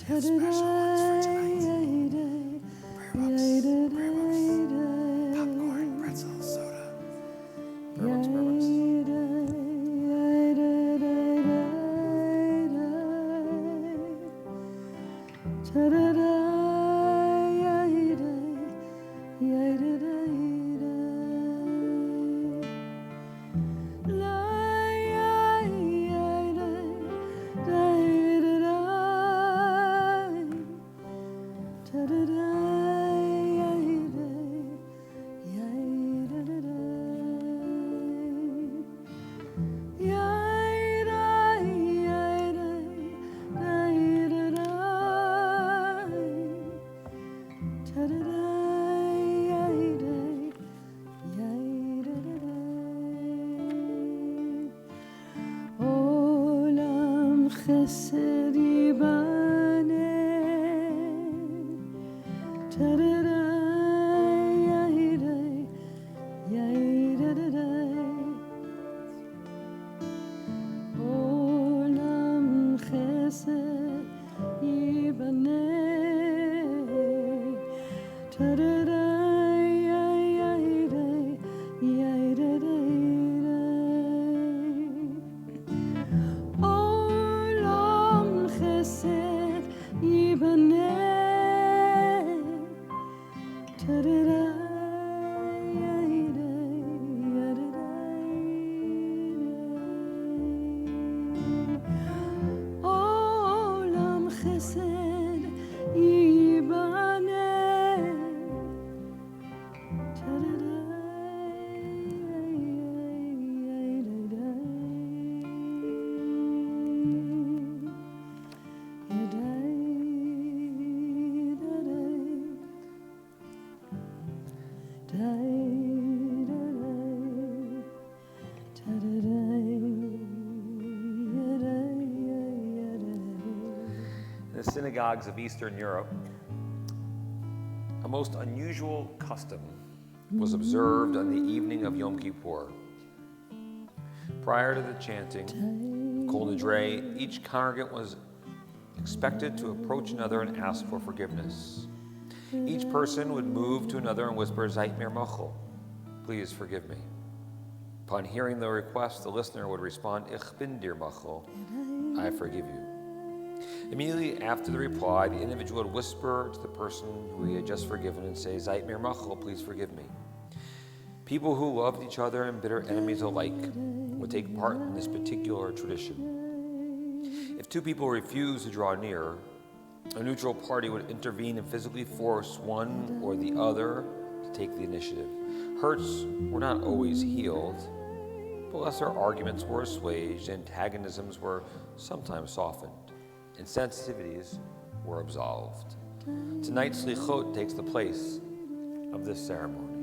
got special ones for tonight. Prayer books, popcorn, pretzels, soda. Prayer books. In the synagogues of Eastern Europe, a most unusual custom was observed on the evening of Yom Kippur. Prior to the chanting of Kol Nidre, each congregant was expected to approach another and ask for forgiveness. Each person would move to another and whisper, Zait mir mochel, please forgive me. Upon hearing the request, the listener would respond, Ich bin dir mochel, I forgive you. Immediately after the reply, the individual would whisper to the person who he had just forgiven and say, Zait mir mochel, please forgive me. People who loved each other and bitter enemies alike would take part in this particular tradition. If two people refused to draw near, a neutral party would intervene and physically force one or the other to take the initiative. Hurts were not always healed, but lesser arguments were assuaged, antagonisms were sometimes softened, and sensitivities were absolved. Tonight, Selichot takes the place of this ceremony.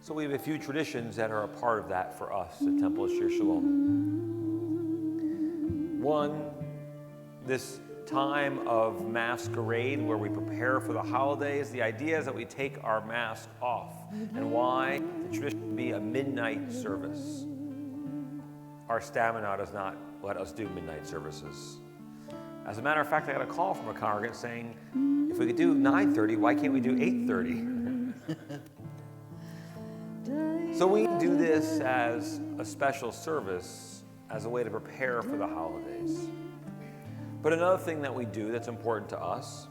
So we have a few traditions that are a part of that for us at Temple of Shir Shalom. One, this time of masquerade where we prepare for the holidays. The idea is that we take our mask off. And why? The tradition would be a midnight service. Our stamina does not let us do midnight services. As a matter of fact, I got a call from a congregant saying, if we could do 9:30, why can't we do 8:30? So we do this as a special service, as a way to prepare for the holidays. But another thing that we do that's important to us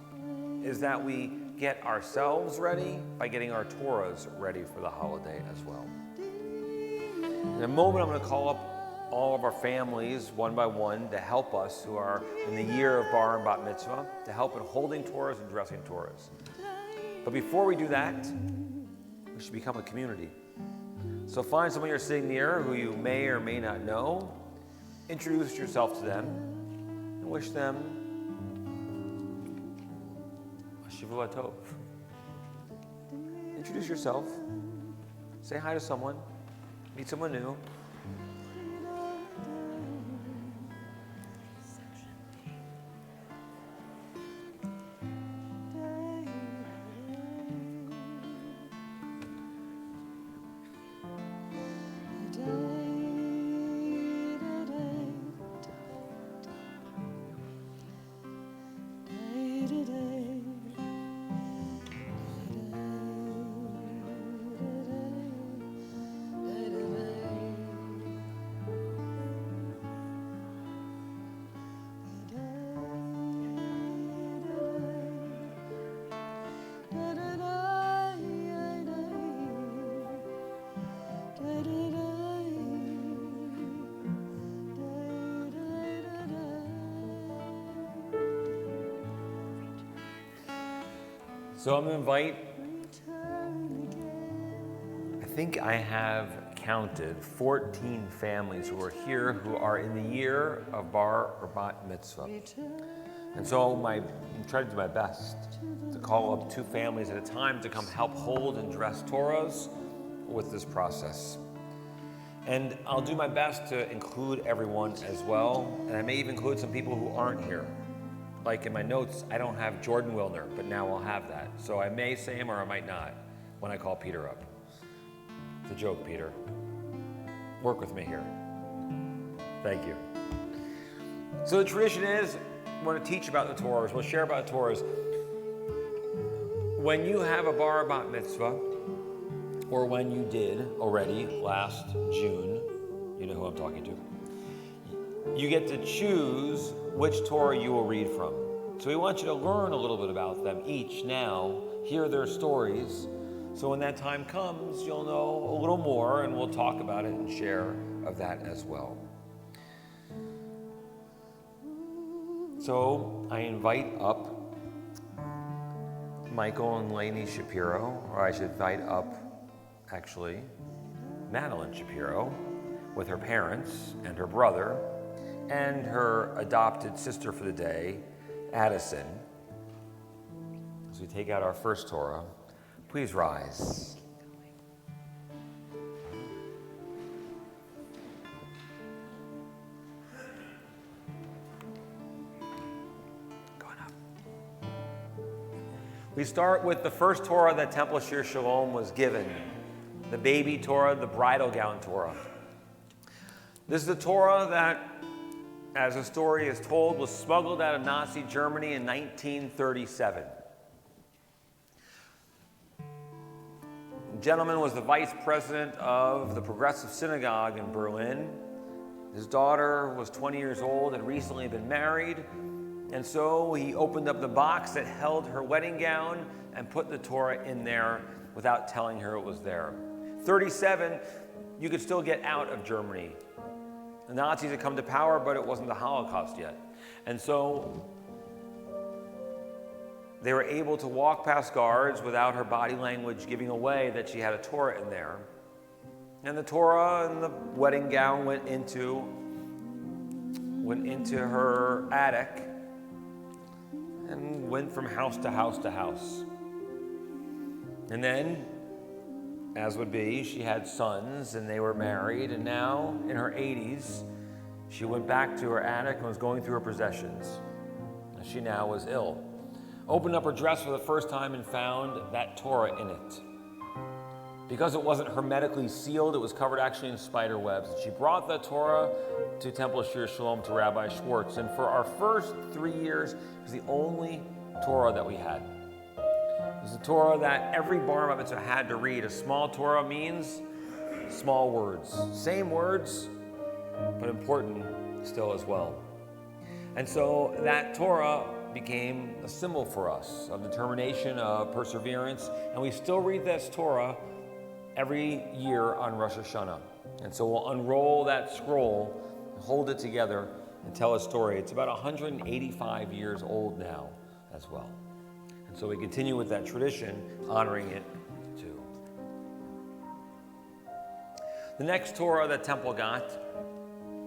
is that we get ourselves ready by getting our Torahs ready for the holiday as well. In a moment, I'm going to call up all of our families one by one to help us who are in the year of Bar and Bat Mitzvah, to help in holding Torahs and dressing Torahs. But before we do that, we should become a community. So find someone you're sitting near who you may or may not know, introduce yourself to them, and wish them a Shavua Tov. Introduce yourself, say hi to someone, meet someone new. So I'm going to invite, I think I have counted 14 families who are here who are in the year of bar or bat mitzvah. And so I'm trying to do my best to call up 2 families at a time to come help hold and dress Torahs with this process. And I'll do my best to include everyone as well. And I may even include some people who aren't here. Like in my notes, I don't have Jordan Wilner, but now I'll have that. So I may say him or I might not when I call Peter up. It's a joke, Peter. Work with me here. Thank you. So the tradition is, we're going to teach about the Torahs, we'll share about the Torahs. When you have a bar bat mitzvah, or when you did already last June, you know who I'm talking to, you get to choose which Torah you will read from. So we want you to learn a little bit about them each now, hear their stories, so when that time comes, you'll know a little more, and we'll talk about it and share of that as well. So I invite up Michael and Lainey Shapiro, or I should invite up, actually, Madeline Shapiro with her parents and her brother and her adopted sister for the day, Addison. As we take out our first Torah, please rise. We start with the first Torah that Temple Shir Shalom was given, the baby Torah, the bridal gown Torah. This is the Torah that, as the story is told, was smuggled out of Nazi Germany in 1937. The gentleman was the vice president of the Progressive Synagogue in Berlin. His daughter was 20 years old, had recently been married, and so he opened up the box that held her wedding gown and put the Torah in there without telling her it was there. 37, you could still get out of Germany. The Nazis had come to power, but it wasn't the Holocaust yet. And so they were able to walk past guards without her body language giving away that she had a Torah in there. And the Torah and the wedding gown went into her attic and went from house to house to house. And then, as would be, she had sons and they were married, and now in her 80s, she went back to her attic and was going through her possessions. She now was ill. Opened up her dress for the first time and found that Torah in it. Because it wasn't hermetically sealed, it was covered actually in spider webs. She brought the Torah to Temple Shir Shalom to Rabbi Schwartz, and for our first 3 years, it was the only Torah that we had. It was the Torah that every bar mitzvah had to read. A small Torah means small words. Same words, but important still as well. And so that Torah became a symbol for us of determination, of perseverance, and we still read this Torah every year on Rosh Hashanah. And so we'll unroll that scroll, hold it together, and tell a story. It's about 185 years old now as well. And so we continue with that tradition, honoring it too. The next Torah that Temple got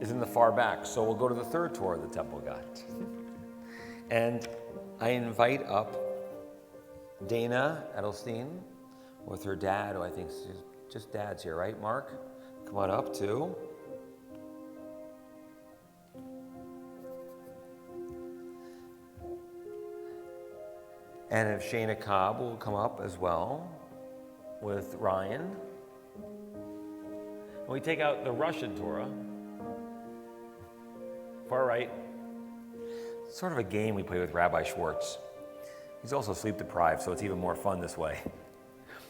is in the far back, so we'll go to the third Torah the Temple got. And I invite up Dana Edelstein with her dad, who I think is just dad's here, right, Mark? Come on up, too. And if Shayna Cobb will come up as well with Ryan. And we take out the Russian Torah. Far right. It's sort of a game we play with Rabbi Schwartz. He's also sleep deprived, so it's even more fun this way.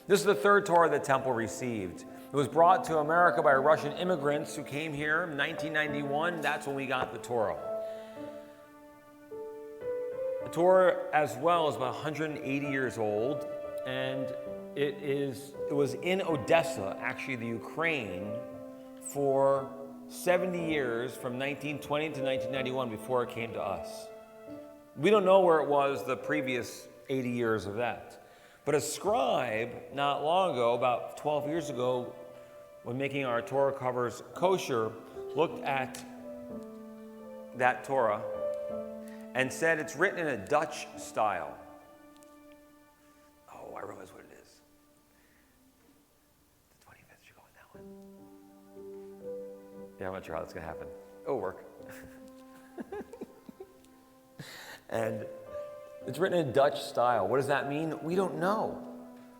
This is the third Torah that Temple received. It was brought to America by Russian immigrants who came here in 1991. That's when we got the Torah. The Torah, as well, is about 180 years old, and it was in Odessa, actually the Ukraine, for 70 years from 1920 to 1991 before it came to us. We don't know where it was the previous 80 years of that. But a scribe, not long ago, about 12 years ago, when making our Torah covers kosher, looked at that Torah and said it's written in a Dutch style. Oh, I realize what it is. The 25th should go on that one. Yeah, I'm not sure how that's going to happen. It'll work. And it's written in Dutch style. What does that mean? We don't know.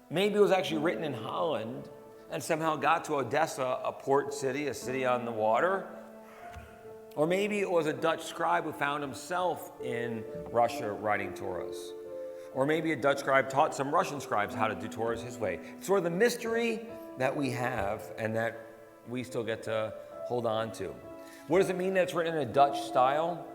Maybe it was actually written in Holland and somehow got to Odessa, a port city, a city on the water. Or maybe it was a Dutch scribe who found himself in Russia writing Torahs. Or maybe a Dutch scribe taught some Russian scribes how to do Torahs his way. It's sort of the mystery that we have and that we still get to hold on to. What does it mean that it's written in a Dutch style?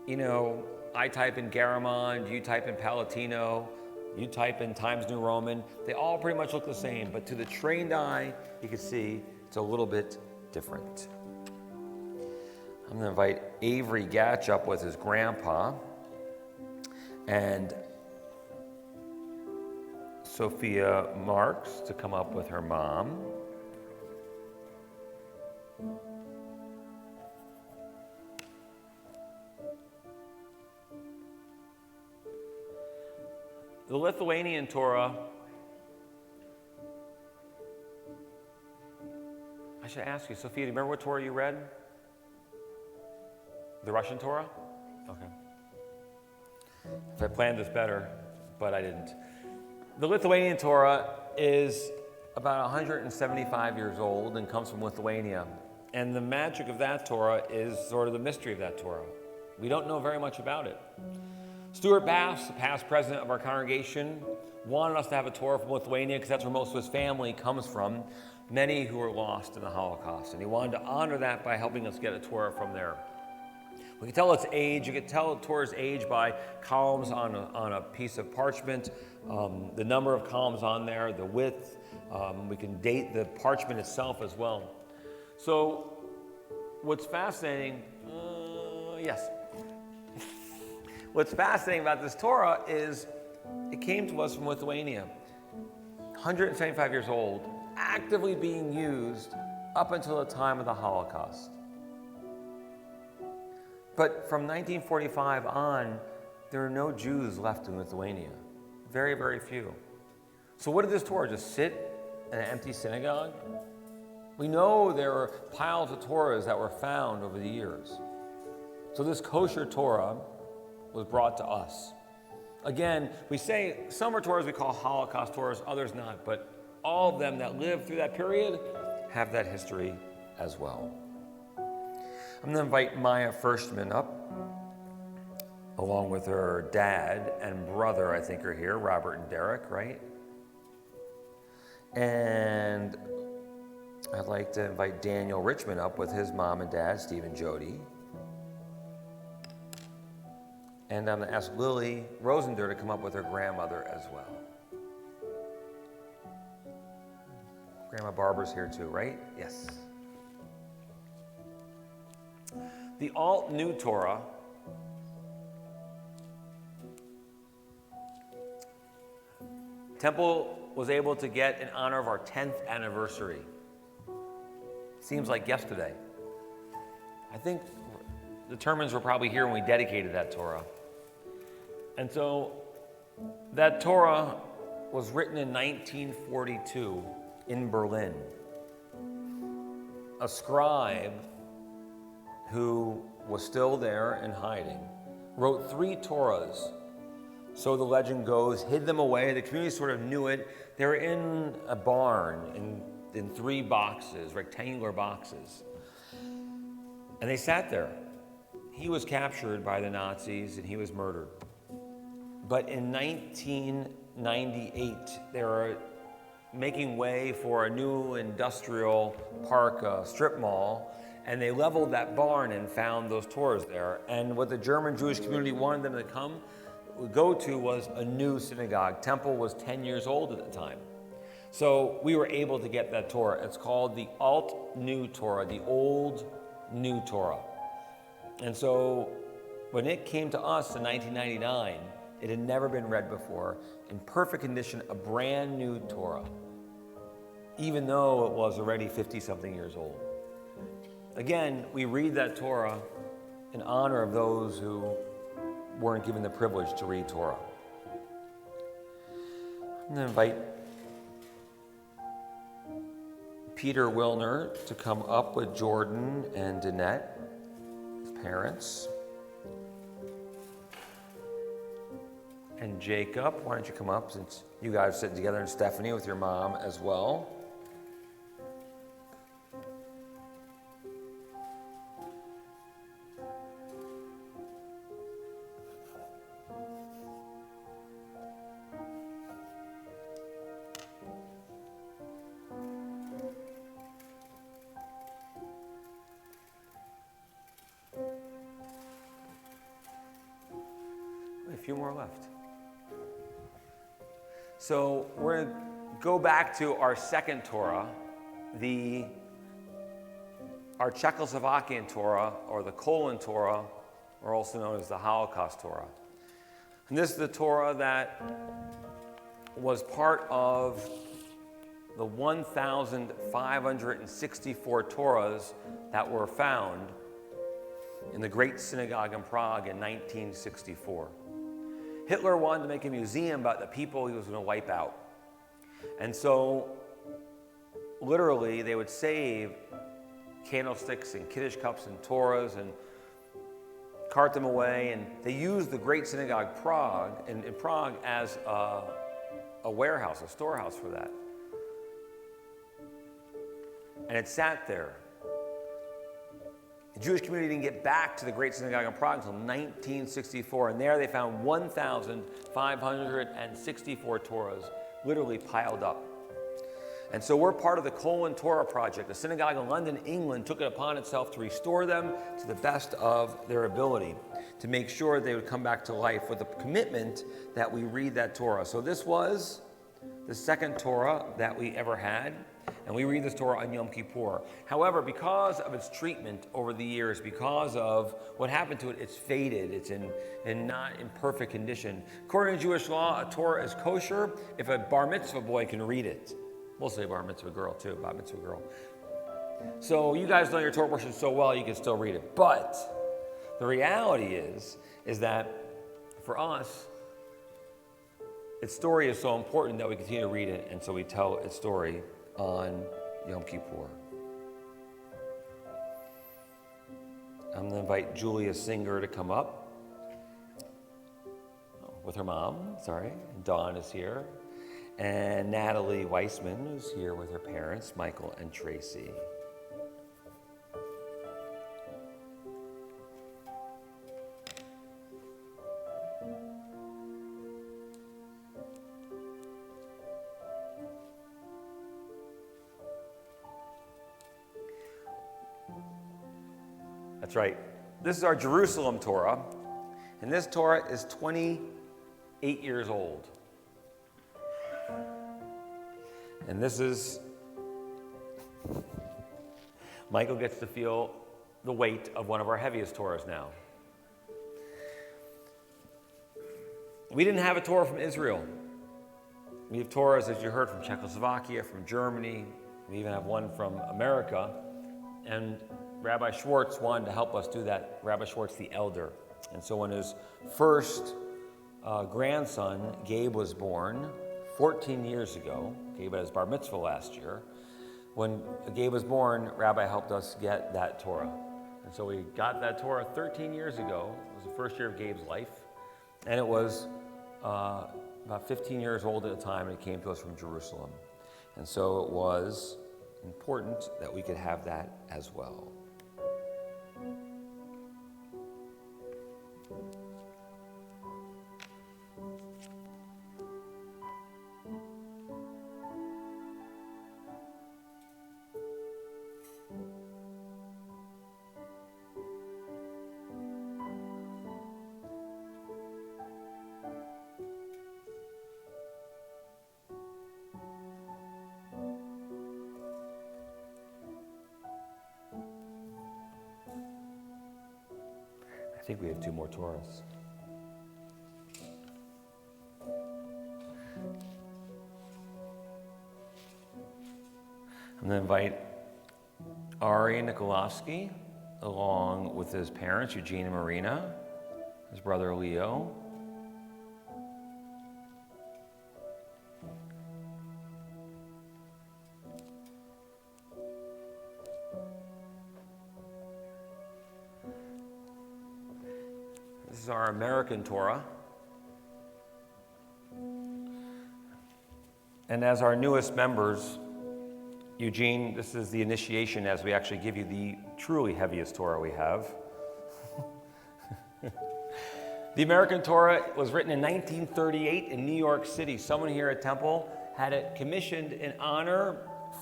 You know, I type in Garamond, you type in Palatino, you type in Times New Roman. They all pretty much look the same, but to the trained eye, you can see it's a little bit different. I'm going to invite Avery Gatch up with his grandpa and Sophia Marks to come up with her mom. The Lithuanian Torah, I should ask you, Sophia, do you remember what Torah you read? The Russian Torah? Okay. If I planned this better, but I didn't. The Lithuanian Torah is about 175 years old and comes from Lithuania. And the magic of that Torah is sort of the mystery of that Torah. We don't know very much about it. Stuart Bass, the past president of our congregation, wanted us to have a Torah from Lithuania because that's where most of his family comes from, many who were lost in the Holocaust. And he wanted to honor that by helping us get a Torah from there. We can tell its age. You can tell Torah's age by columns on a piece of parchment, the number of columns on there, the width. We can date the parchment itself as well. So what's fascinating, yes. What's fascinating about this Torah is it came to us from Lithuania, 175 years old, actively being used up until the time of the Holocaust. But from 1945 on, there are no Jews left in Lithuania. Very, very few. So what did this Torah just sit in an empty synagogue? We know there are piles of Torahs that were found over the years. So this kosher Torah was brought to us. Again, we say some are Torahs we call Holocaust Torahs, others not, but all of them that lived through that period have that history as well. I'm going to invite Maya Firstman up, along with her dad and brother, I think, are here, Robert and Derek, right? And I'd like to invite Daniel Richmond up with his mom and dad, Steve and Jody. And I'm going to ask Lily Rosender to come up with her grandmother as well. Grandma Barbara's here too, right? Yes. The Alt New Torah Temple was able to get in honor of our 10th anniversary. Seems like yesterday. I think the Termans were probably here when we dedicated that Torah. And so that Torah was written in 1942 in Berlin. A scribe who was still there in hiding wrote 3 Torahs. So the legend goes, hid them away. The community sort of knew it. They were in a barn in 3 boxes, rectangular boxes. And they sat there. He was captured by the Nazis and he was murdered. But in 1998, they were making way for a new industrial park, strip mall, and they leveled that barn and found those Torahs there. And what the German Jewish community wanted them to go to was a new synagogue. Temple was 10 years old at the time. So we were able to get that Torah. It's called the Alt New Torah, the Old New Torah. And so when it came to us in 1999, It had never been read before. In perfect condition, a brand new Torah, even though it was already 50-something years old. Again, we read that Torah in honor of those who weren't given the privilege to read Torah. I'm going to invite Peter Wilner to come up with Jordan and Danette, his parents. And Jacob, why don't you come up since you guys are sitting together, and Stephanie with your mom as well. A few more left. So we're going to go back to our second Torah, our Czechoslovakian Torah, or the Colon Torah, or also known as the Holocaust Torah. And this is the Torah that was part of the 1,564 Torahs that were found in the Great Synagogue in Prague in 1964. Hitler wanted to make a museum about the people he was going to wipe out. And so, literally, they would save candlesticks and Kiddush cups and Torahs and cart them away. And they used the Great Synagogue in Prague as a warehouse, a storehouse for that. And it sat there. The Jewish community didn't get back to the Great Synagogue in Prague until 1964, and there they found 1,564 Torahs literally piled up. And so we're part of the Colon Torah Project. The synagogue in London, England, took it upon itself to restore them to the best of their ability, to make sure they would come back to life with a commitment that we read that Torah. So this was the second Torah that we ever had. And we read this Torah on Yom Kippur. However, because of its treatment over the years, because of what happened to it, it's faded. It's in not in perfect condition. According to Jewish law, a Torah is kosher if a bar mitzvah boy can read it. We'll say bar mitzvah girl too, bar mitzvah girl. So you guys know your Torah portion so well, you can still read it. But the reality is that for us, its story is so important that we continue to read it, and so we tell its story on Yom Kippur. I'm going to invite Julia Singer to come up with her mom, and Dawn is here, and Natalie Weissman, who's here with her parents, Michael and Tracy. That's right. This is our Jerusalem Torah, and this Torah is 28 years old. And this is, Michael gets to feel the weight of one of our heaviest Torahs now. We didn't have a Torah from Israel. We have Torahs, as you heard, from Czechoslovakia, from Germany. We even have one from America. And Rabbi Schwartz wanted to help us do that, Rabbi Schwartz the elder. And so when his first grandson, Gabe, was born 14 years ago, Gabe had his bar mitzvah last year, when Gabe was born, Rabbi helped us get that Torah. And so we got that Torah 13 years ago. It was the first year of Gabe's life. And it was about 15 years old at the time, and it came to us from Jerusalem. And so it was important that we could have that as well. I think we have two more Torahs. And then invite Ari Nikolovsky, along with his parents, Eugene and Marina, his brother Leo. This is our American Torah. And as our newest members, Eugene, this is the initiation as we actually give you the truly heaviest Torah we have. The American Torah was written in 1938 in New York City. Someone here at Temple had it commissioned in honor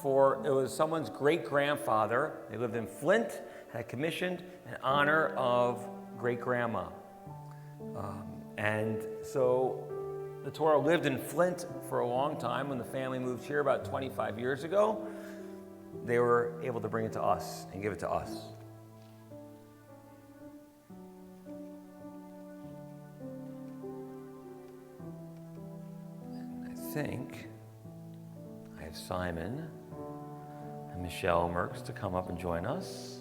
it was someone's great-grandfather. They lived in Flint, had it commissioned in honor of great-grandma. And so the Torah lived in Flint for a long time. When the family moved here about 25 years ago, they were able to bring it to us and give it to us. And I think I have Simon and Michelle Merckx to come up and join us.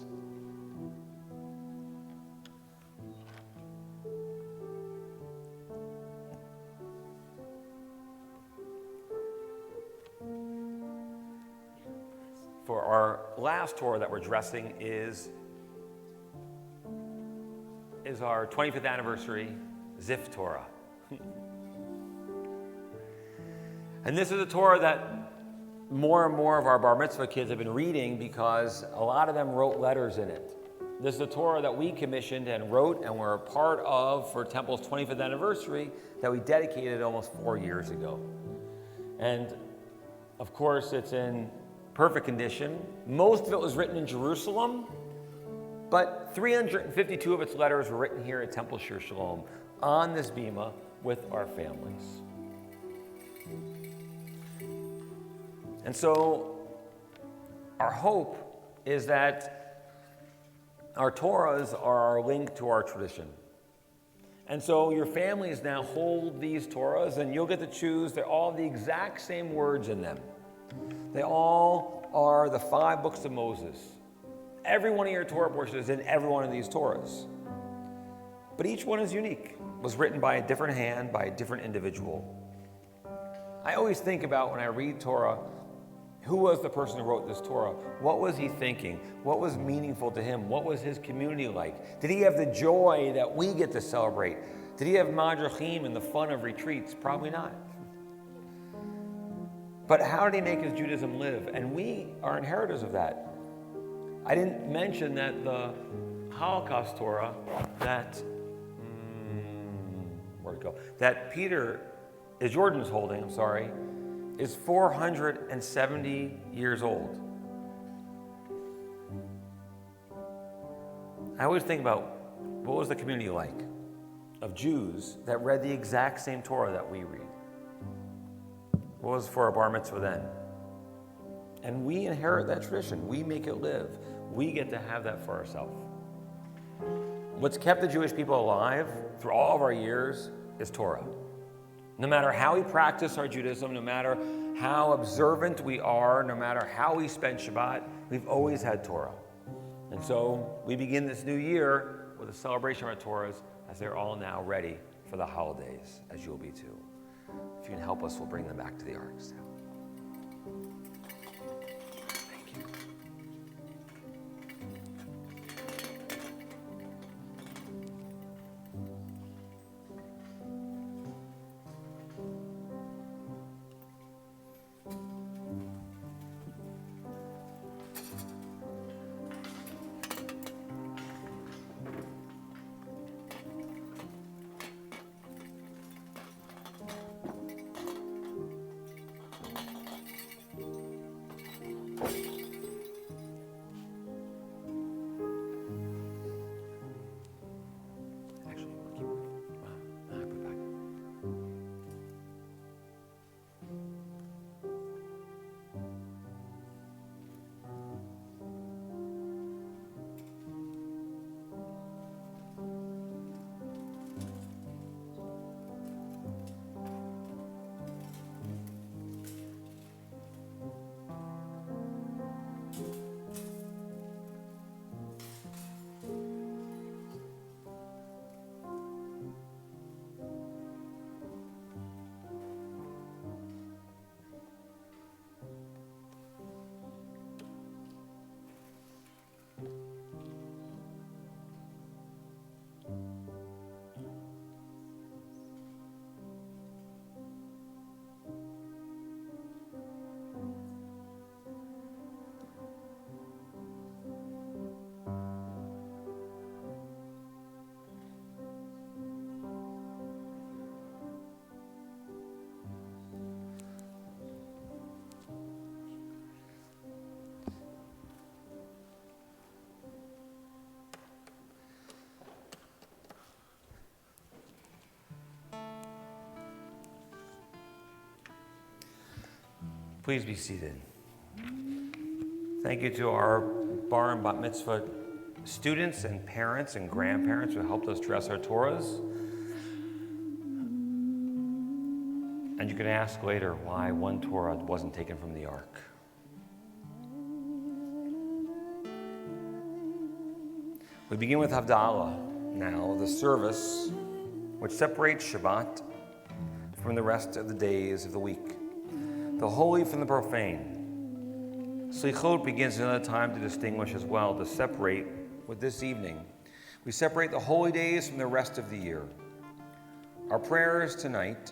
For our last Torah that we're addressing is our 25th anniversary Zif Torah. And this is a Torah that more and more of our bar mitzvah kids have been reading because a lot of them wrote letters in it. This is a Torah that we commissioned and wrote and were a part of for Temple's 25th anniversary that we dedicated almost 4 years ago. And of course, it's in perfect condition. Most of it was written in Jerusalem, but 352 of its letters were written here at Temple Shir Shalom on this bima with our families. And so our hope is that our Torahs are our link to our tradition. And so your families now hold these Torahs and you'll get to choose. They're all the exact same words in them. They all are the 5 books of Moses. Every one of your Torah portions is in every one of these Torahs. But each one is unique. It was written by a different hand, by a different individual. I always think about when I read Torah, who was the person who wrote this Torah? What was he thinking? What was meaningful to him? What was his community like? Did he have the joy that we get to celebrate? Did he have madrachim and the fun of retreats? Probably not. But how did he make his Judaism live? And we are inheritors of that. I didn't mention that the Holocaust Torah that Peter is Jordan's holding, is 470 years old. I always think about what was the community like of Jews that read the exact same Torah that we read. What was for our bar mitzvah then? And we inherit that tradition. We make it live. We get to have that for ourselves. What's kept the Jewish people alive through all of our years is Torah. No matter how we practice our Judaism, no matter how observant we are, no matter how we spend Shabbat, we've always had Torah. And so we begin this new year with a celebration of our Torahs as they're all now ready for the holidays, as you'll be too. If you can help us, we'll bring them back to the arks now. Thank you. Please be seated. Thank you to our bar and bat mitzvah students and parents and grandparents who helped us dress our Torahs. And you can ask later why one Torah wasn't taken from the ark. We begin with Havdalah now, the service which separates Shabbat from the rest of the days of the week, the holy from the profane. Selichot begins another time to distinguish as well, to separate with this evening. We separate the holy days from the rest of the year. Our prayers tonight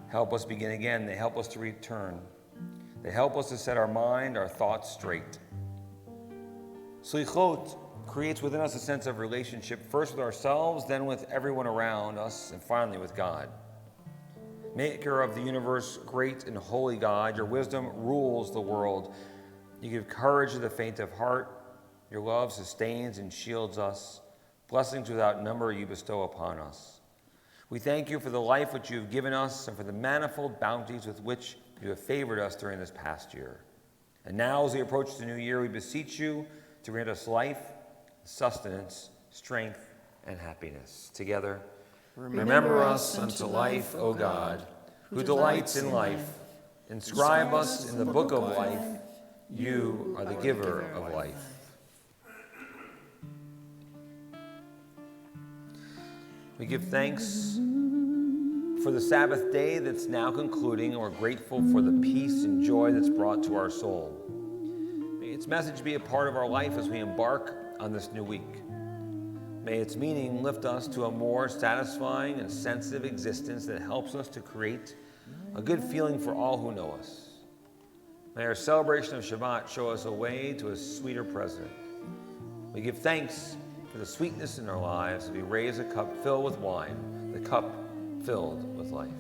help us begin again. They help us to return. They help us to set our mind, our thoughts straight. Selichot creates within us a sense of relationship, first with ourselves, then with everyone around us, and finally with God. Maker of the universe, great and holy God, your wisdom rules the world. You give courage to the faint of heart. Your love sustains and shields us. Blessings without number you bestow upon us. We thank you for the life which you have given us and for the manifold bounties with which you have favored us during this past year. And now, as we approach the new year, we beseech you to grant us life, sustenance, strength, and happiness. Together, remember us unto life, O God, who delights in life. Inscribe us in the book of life. You are the giver of life. We give thanks for the Sabbath day that's now concluding, and we're grateful for the peace and joy that's brought to our soul. May its message be a part of our life as we embark on this new week. May its meaning lift us to a more satisfying and sensitive existence that helps us to create a good feeling for all who know us. May our celebration of Shabbat show us a way to a sweeter present. We give thanks for the sweetness in our lives as we raise a cup filled with wine, the cup filled with life.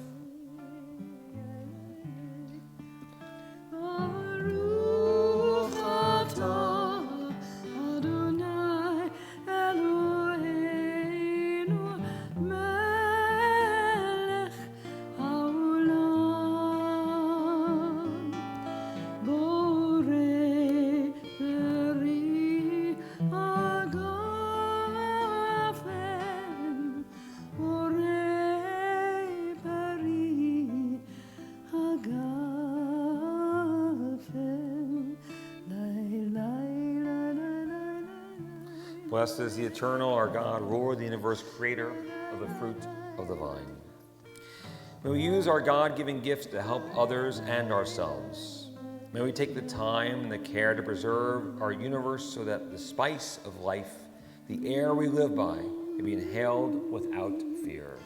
Blessed is the eternal, our God, ruler of the universe, creator of the fruit of the vine. May we use our God-given gifts to help others and ourselves. May we take the time and the care to preserve our universe so that the spice of life, the air we live by, can be inhaled without fear.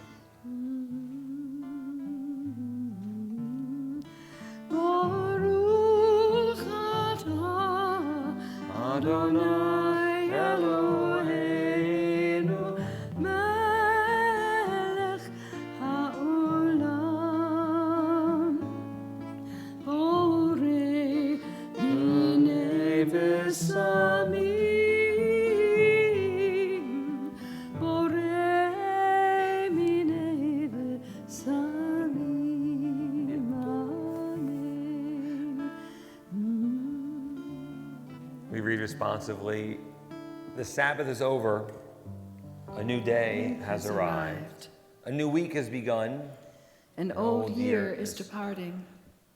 Baruch atah Adonai Eloheinu melech haolam borei minei v'samim borei minei v'samim amen. We read responsively, the Sabbath is over, a new day has arrived. A new week has begun. An old year is departing.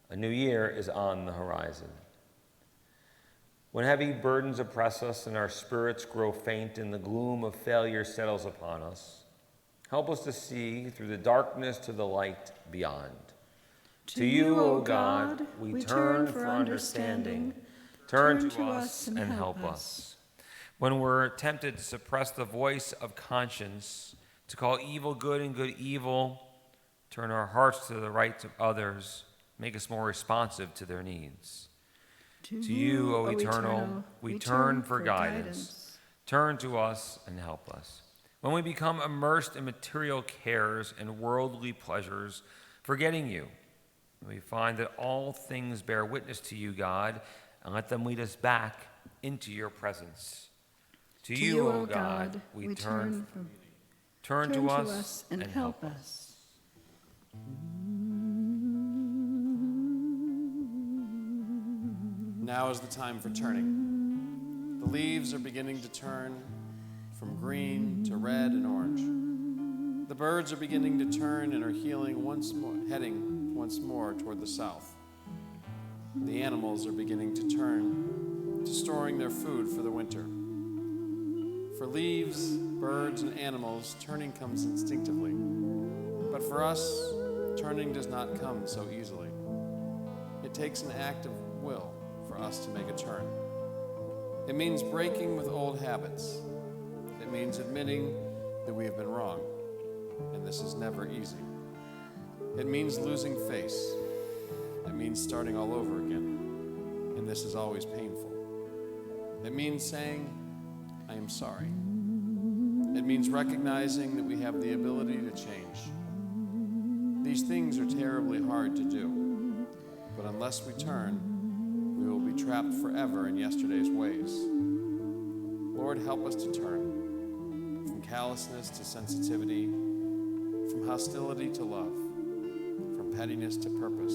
A new year is on the horizon. When heavy burdens oppress us and our spirits grow faint and the gloom of failure settles upon us, help us to see through the darkness to the light beyond. To you, O God, we turn for understanding. Turn to us and help us. When we're tempted to suppress the voice of conscience, to call evil good and good evil, turn our hearts to the rights of others, make us more responsive to their needs. To you, O Eternal, we turn for guidance. Turn to us and help us. When we become immersed in material cares and worldly pleasures, forgetting you, we find that all things bear witness to you, God, and let them lead us back into your presence. To you, O God, we turn to us and help us. Now is the time for turning. The leaves are beginning to turn from green to red and orange. The birds are beginning to turn and are heading once more toward the south. The animals are beginning to turn to storing their food for the winter. For leaves, birds, and animals, turning comes instinctively. But for us, turning does not come so easily. It takes an act of will for us to make a turn. It means breaking with old habits. It means admitting that we have been wrong, and this is never easy. It means losing face. It means starting all over again, and this is always painful. It means saying, I am sorry. It means recognizing that we have the ability to change. These things are terribly hard to do, but unless we turn, we will be trapped forever in yesterday's ways. Lord, help us to turn from callousness to sensitivity, from hostility to love, from pettiness to purpose,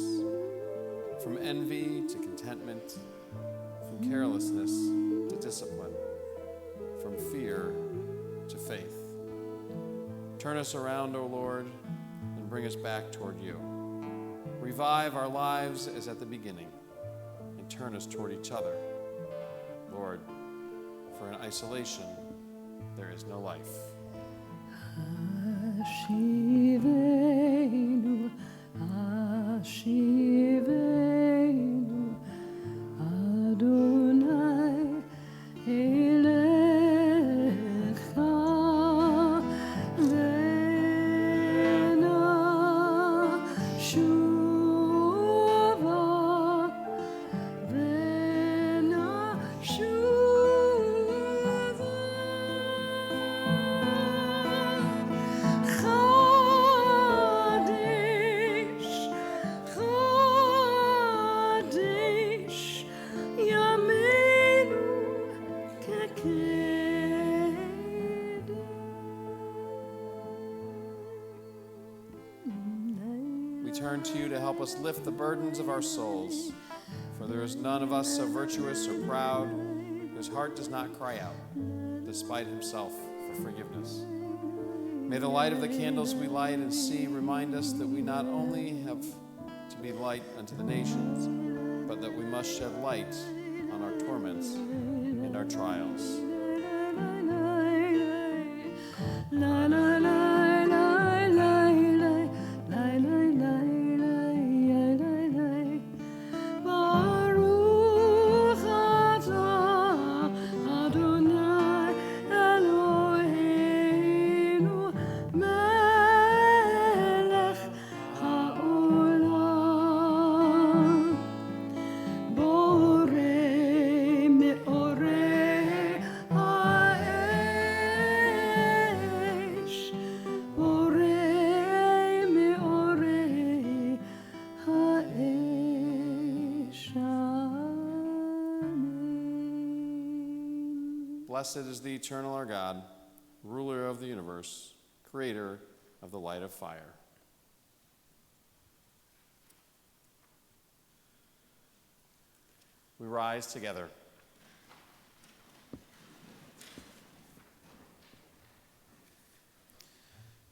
from envy to contentment, from carelessness to discipline, from fear to faith. Turn us around, O Lord, and bring us back toward you. Revive our lives as at the beginning, and turn us toward each other. Lord, for in isolation there is no life. Ashivenu, Ashivenu, Adonai Elecha Vena Shuva Vena Shuva Chadesh Chadesh Yameinu We turn to you to help us lift the burdens of our souls, for there is none of us so virtuous or proud whose heart does not cry out, despite himself, for forgiveness. May the light of the candles we light and see remind us that we not only have to be light unto the nations, but that we must shed light on our torments and our trials. Baruch atah Adonai Eloheinu melech haolam borei meorei ha'esh borei meorei ha'esh Amen. Blessed is the eternal our God, ruler of the universe, creator of the light of fire. We rise together.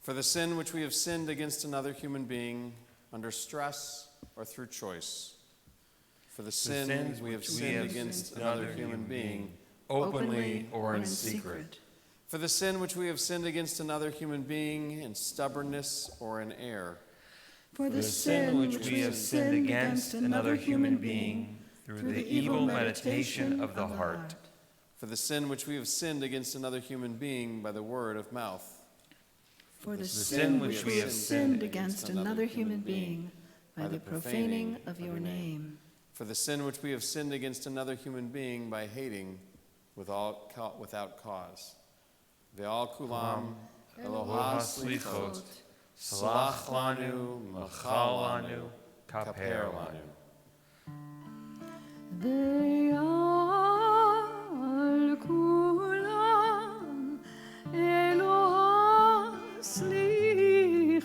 For the sin which we have sinned against another human being under stress or through choice. For the sin sins we have which we sinned have against sinned another another human human being. openly or in secret. For the sin which we have sinned against another human being in stubbornness or in error. For The sin which we have sinned against another human being through the evil meditation of the heart. For the sin which we have sinned against another human being by the word of mouth. For the sin which we have sinned against another human being by the profaning of your name. For the sin which we have sinned against another human being by hating without cause. Ve'al kulam Eloha Selichot Salach lanu Machal lanu Kaper lanu. Ve'al kulam Eloha Selichot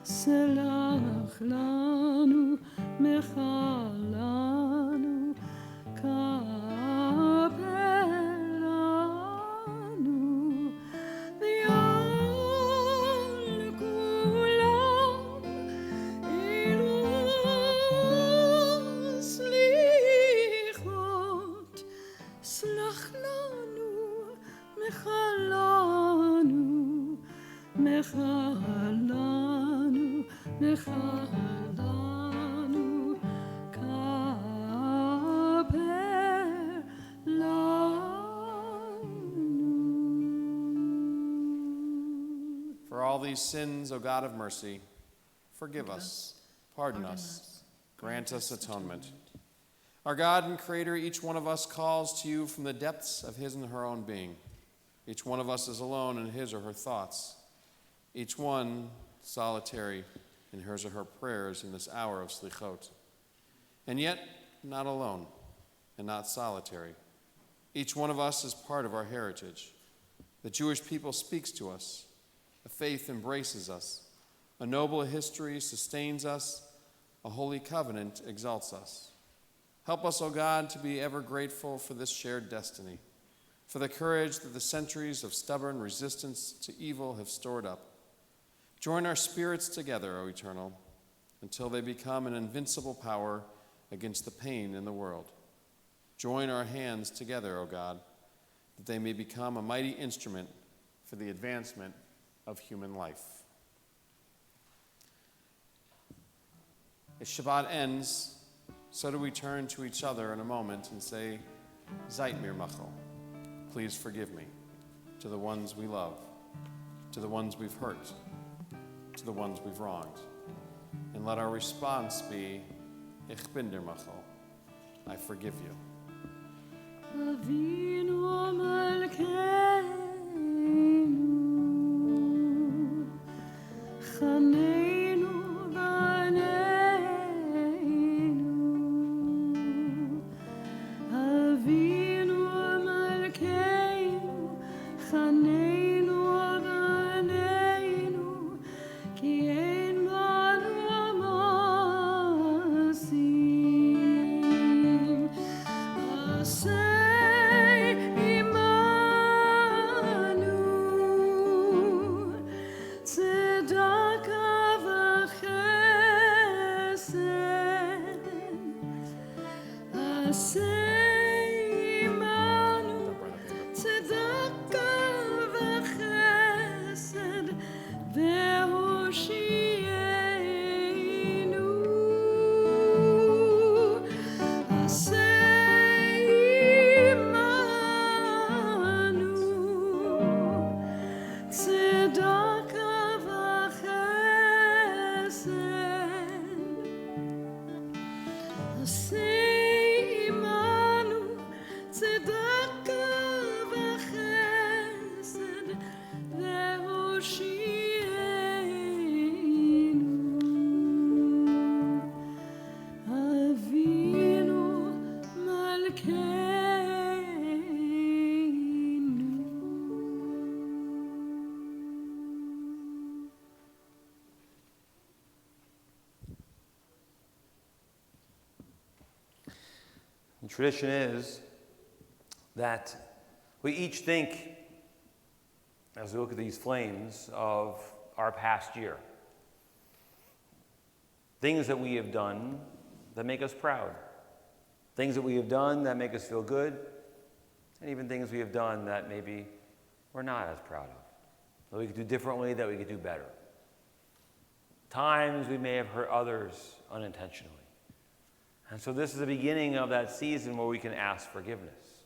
Salach lanu Mechal lanu Mechalanu, Mechalanu, Kaper Lanu. For all these sins, O God of mercy, forgive us, pardon us, grant us atonement. Our God and Creator, each one of us calls to you from the depths of his and her own being. Each one of us is alone in his or her thoughts. Each one solitary in hers or her prayers in this hour of Selichot. And yet, not alone and not solitary. Each one of us is part of our heritage. The Jewish people speaks to us. A faith embraces us. A noble history sustains us. A holy covenant exalts us. Help us, O God, to be ever grateful for this shared destiny, for the courage that the centuries of stubborn resistance to evil have stored up. Join our spirits together, O Eternal, until they become an invincible power against the pain in the world. Join our hands together, O God, that they may become a mighty instrument for the advancement of human life. As Shabbat ends, so do we turn to each other in a moment and say, Zait mir machal, please forgive me, to the ones we love, to the ones we've hurt, to the ones we've wronged. And let our response be, Ich bin dir machal, I forgive you. Avinu Malkeinu, Chaneinu Baneinu. Avinu Malkeinu, Chaneinu Baneinu, Ki ein banu amasim. Asay imanu, tzedaka v'chesed. Asay imanu, tzedaka v'chesed, ve'hoshienu. Asay imanu, tzedaka v'chesed. Asay imanu, tzedaka v'chesed, ve'hoshienu. Avinu Malkeinu. The tradition is that we each think, as we look at these flames, of our past year. Things that we have done that make us proud. Things that we have done that make us feel good. And even things we have done that maybe we're not as proud of. That we could do differently, that we could do better. Times we may have hurt others unintentionally. And so this is the beginning of that season where we can ask forgiveness.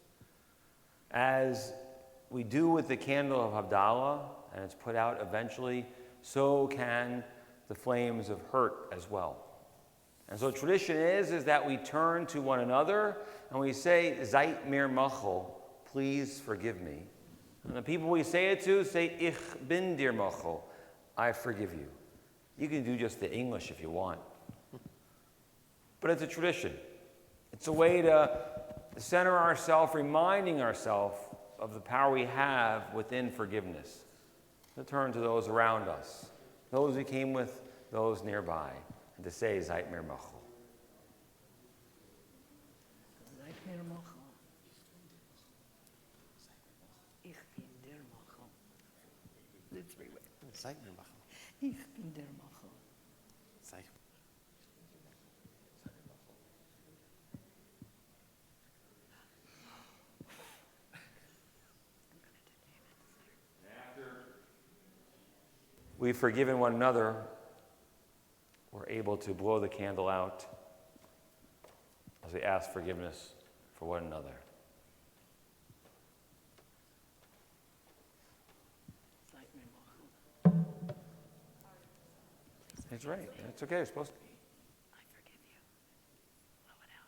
As we do with the candle of Havdalah, and it's put out eventually, so can the flames of hurt as well. And so tradition is that we turn to one another and we say, Zait mir machal, please forgive me. And the people we say it to say, Ich bin dir machal, I forgive you. You can do just the English if you want. But it's a tradition. It's a way to center ourselves, reminding ourselves of the power we have within forgiveness. To turn to those around us, those we came with, those nearby, and to say, Zait mir machal. Zait mir machal. Ich bin der machal. The three ways. Zait mir machal. Ich bin der machal. Zait. we've forgiven one another, we're able to blow the candle out as we ask forgiveness for one another. That's right. That's okay. You're supposed to. I forgive you. Blow it out.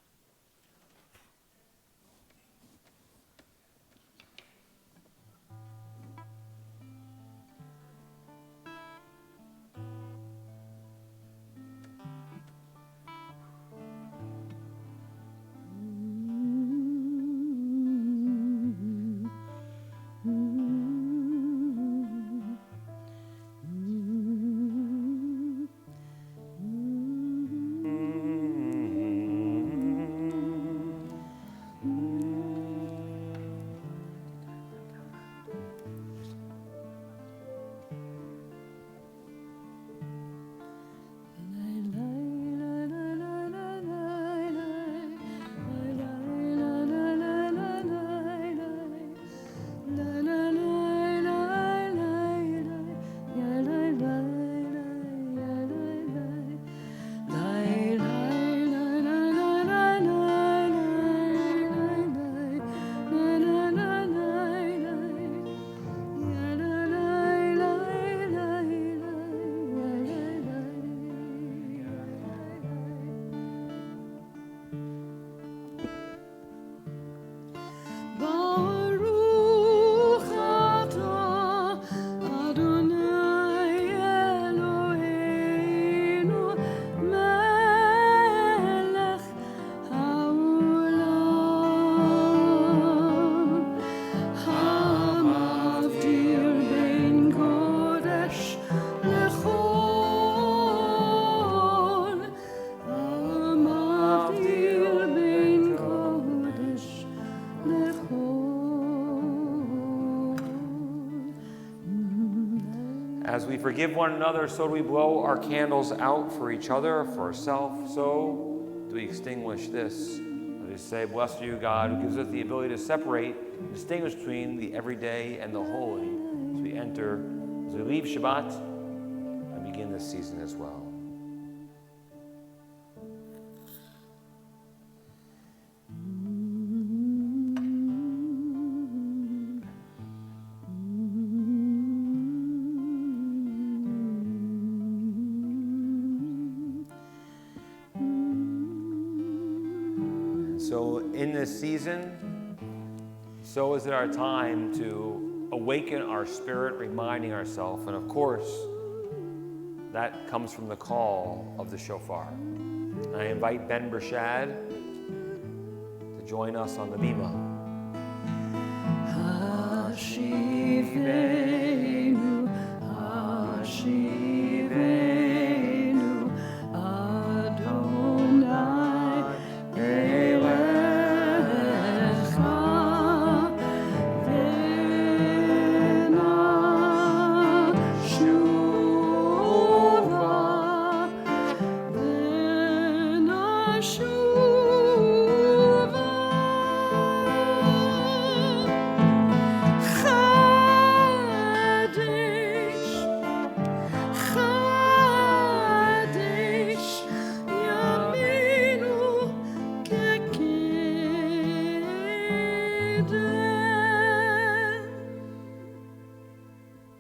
As we forgive one another, so do we blow our candles out for each other, for ourselves. So do we extinguish this. Let us say, blessed are you, God, who gives us the ability to separate and distinguish between the everyday and the holy as we leave Shabbat and begin this season as well. So in this season, so is it our time to awaken our spirit, reminding ourselves, and of course, that comes from the call of the shofar. And I invite Ben Bershad to join us on the bima. Hashivenu, Hashivenu, Adonai Elecha,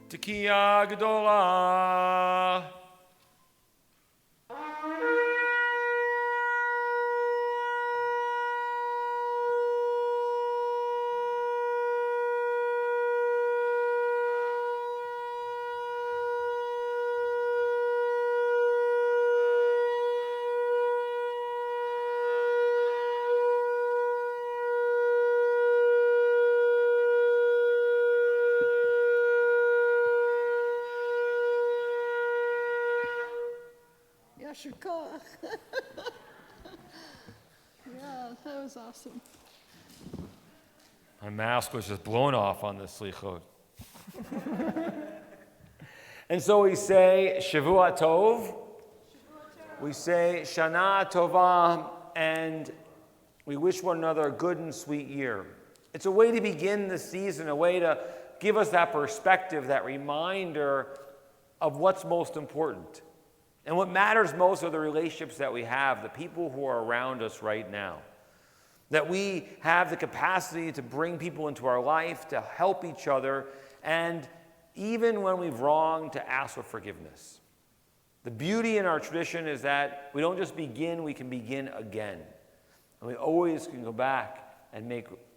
Tekiah Gedolah. Yasher koach. Yeah, that was awesome. My mask was just blown off on this Selichot. And so we say Shavua Tov, we say Shana Tova, and we wish one another a good and sweet year. It's a way to begin the season, a way to give us that perspective, that reminder of what's most important. And what matters most are the relationships that we have, the people who are around us right now. That we have the capacity to bring people into our life, to help each other, and even when we've wronged, to ask for forgiveness. The beauty in our tradition is that we don't just begin, we can begin again. And we always can go back and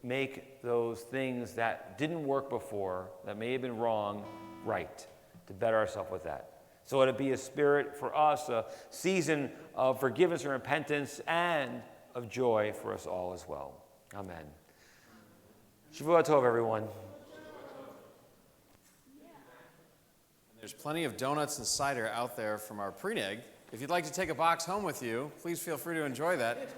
make those things that didn't work before, that may have been wrong, right, to better ourselves with that. So let it be a spirit for us, a season of forgiveness and repentance, and of joy for us all as well. Amen. Shavua Tov, everyone. There's plenty of donuts and cider out there from our preneg. If you'd like to take a box home with you, please feel free to enjoy that.